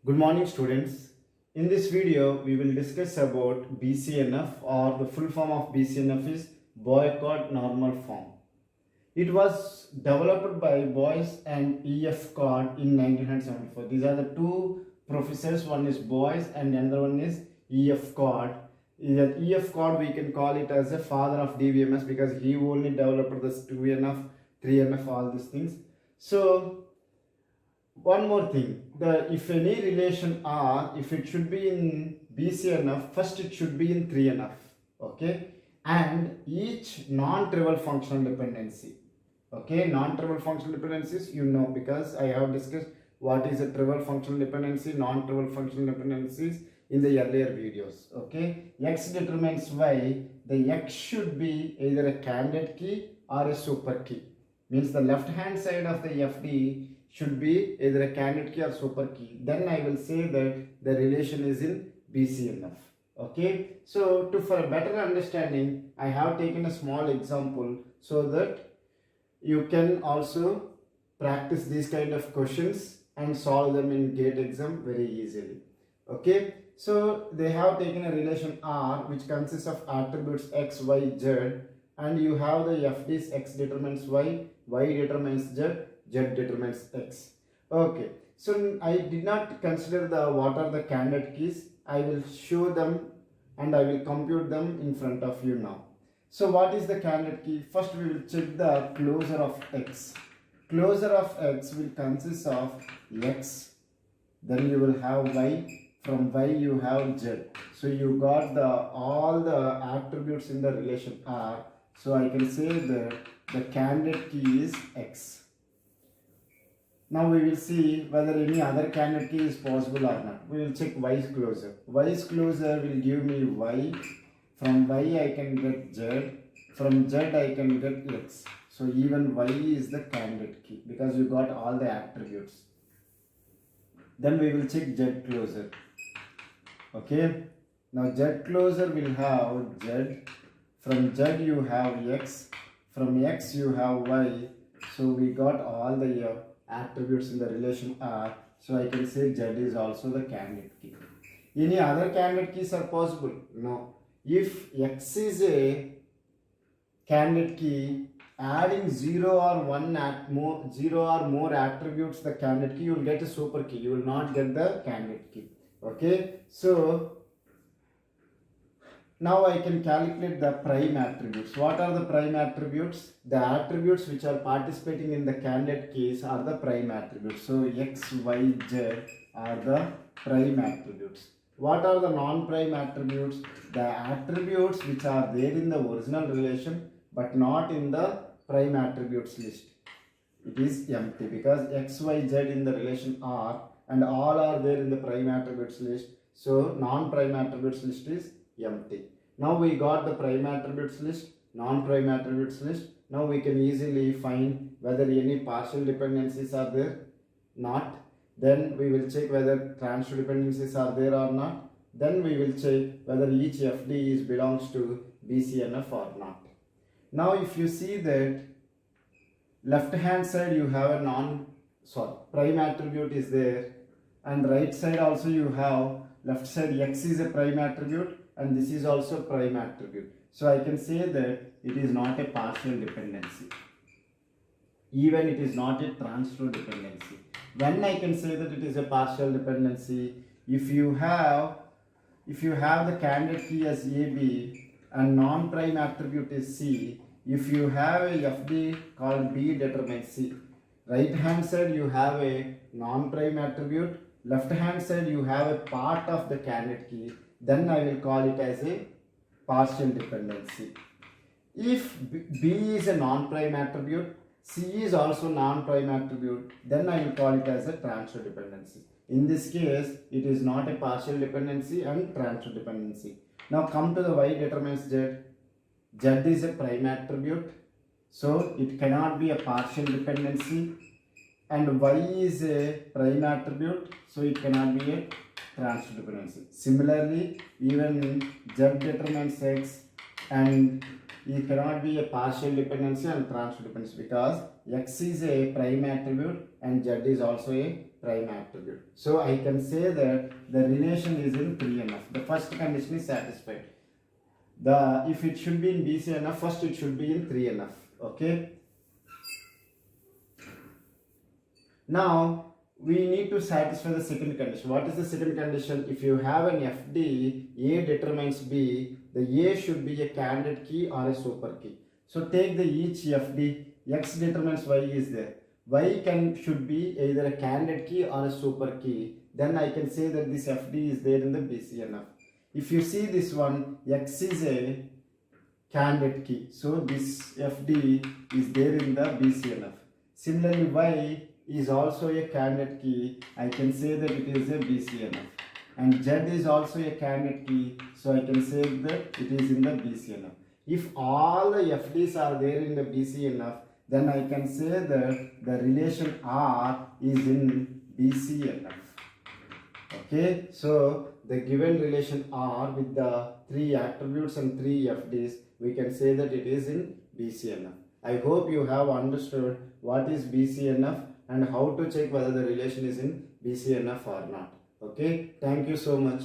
Good morning students. In this video we will discuss about BCNF, or the full form of BCNF is Boycott Normal Form. It was developed by Boyce and E.F. Codd in 1974. These are the two professors, one is Boyce and another one is E.F. Codd. E.F. Codd, we can call it as a father of DBMS because he only developed this 2NF, 3NF, all these things. So one more thing, if any relation R, if it should be in BCNF, first it should be in 3NF, okay? And each non-trivial functional dependency, okay? Non-trivial functional dependencies, you know, because I have discussed what is a trivial functional dependency, non-trivial functional dependencies in the earlier videos, okay? X determines Y, the X should be either a candidate key or a super key. Means the left hand side of the FD should be either a candidate key or super key. Then I will say that the relation is in BCNF. Okay. So for a better understanding, I have taken a small example so that you can also practice these kind of questions and solve them in GATE exam very easily. Okay. So they have taken a relation R which consists of attributes X, Y, Z, and you have the FD's X determines Y, Y determines Z, Z determines X. Okay, so I did not consider what are the candidate keys. I will show them and I will compute them in front of you now. So what is the candidate key? First we will check the closure of X. Closure of X will consist of X, then you will have Y, from Y you have Z. So you got all the attributes in the relation R. So I can say that the candidate key is X. Now we will see whether any other candidate key is possible or not. We will check Y's closure. Y's closure will give me Y. From Y I can get Z. From Z I can get X. So even Y is the candidate key because you got all the attributes. Then we will check Z closure. Okay. Now Z closure will have Z. From Z you have X. From X you have Y. So we got all the attributes in the relation R. So I can say Z is also the candidate key. Any other candidate keys are possible? No. If X is a candidate key, adding 0 or more attributes the candidate key, you will get a super key. You will not get the candidate key. Okay. So now I can calculate the prime attributes. What are the prime attributes? The attributes which are participating in the candidate keys are the prime attributes. So X, Y, Z are the prime attributes. What are the non-prime attributes? The attributes which are there in the original relation but not in the prime attributes list. It is empty because X, Y, Z in the relation R and all are there in the prime attributes list. So non-prime attributes list is empty. Now we got the prime attributes list, non-prime attributes list. Now we can easily find whether any partial dependencies are there, not. Then we will check whether transitive dependencies are there or not. Then we will check whether each FD belongs to BCNF or not. Now if you see that left hand side you have a prime attribute is there, and right side also you have left side X is a prime attribute and this is also prime attribute. So I can say that it is not a partial dependency. Even it is not a transitive dependency. When I can say that it is a partial dependency, if you have the candidate key as AB and non-prime attribute is C, if you have a FD called B determines C, right hand side you have a non-prime attribute, left hand side you have a part of the candidate key, then I will call it as a partial dependency. If B is a non-prime attribute, C is also non-prime attribute, then I will call it as a transitive dependency. In this case, it is not a partial dependency and transitive dependency. Now come to the Y determines Z. Z is a prime attribute, so it cannot be a partial dependency, and Y is a prime attribute, so it cannot be a transitive dependency. Similarly, even Z determines X and it cannot be a partial dependency and transfer dependency because X is a prime attribute and Z is also a prime attribute. So I can say that the relation is in 3NF. The first condition is satisfied. If it should be in BCNF, first it should be in 3NF. Okay. Now we need to satisfy the second condition. What is the second condition? If you have an FD, A determines B, the A should be a candidate key or a super key. So take the each FD, X determines Y is there. Y should be either a candidate key or a super key. Then I can say that this FD is there in the BCNF. If you see this one, X is a candidate key. So this FD is there in the BCNF. Similarly, Y is also a candidate key. I can say that it is a BCNF. And Z is also a candidate key. So I can say that it is in the BCNF. If all the FDs are there in the BCNF, then I can say that the relation R is in BCNF. Okay, so the given relation R with the 3 attributes and 3 FDs, we can say that it is in BCNF. I hope you have understood what is BCNF and how to check whether the relation is in BCNF or not. Okay, thank you so much.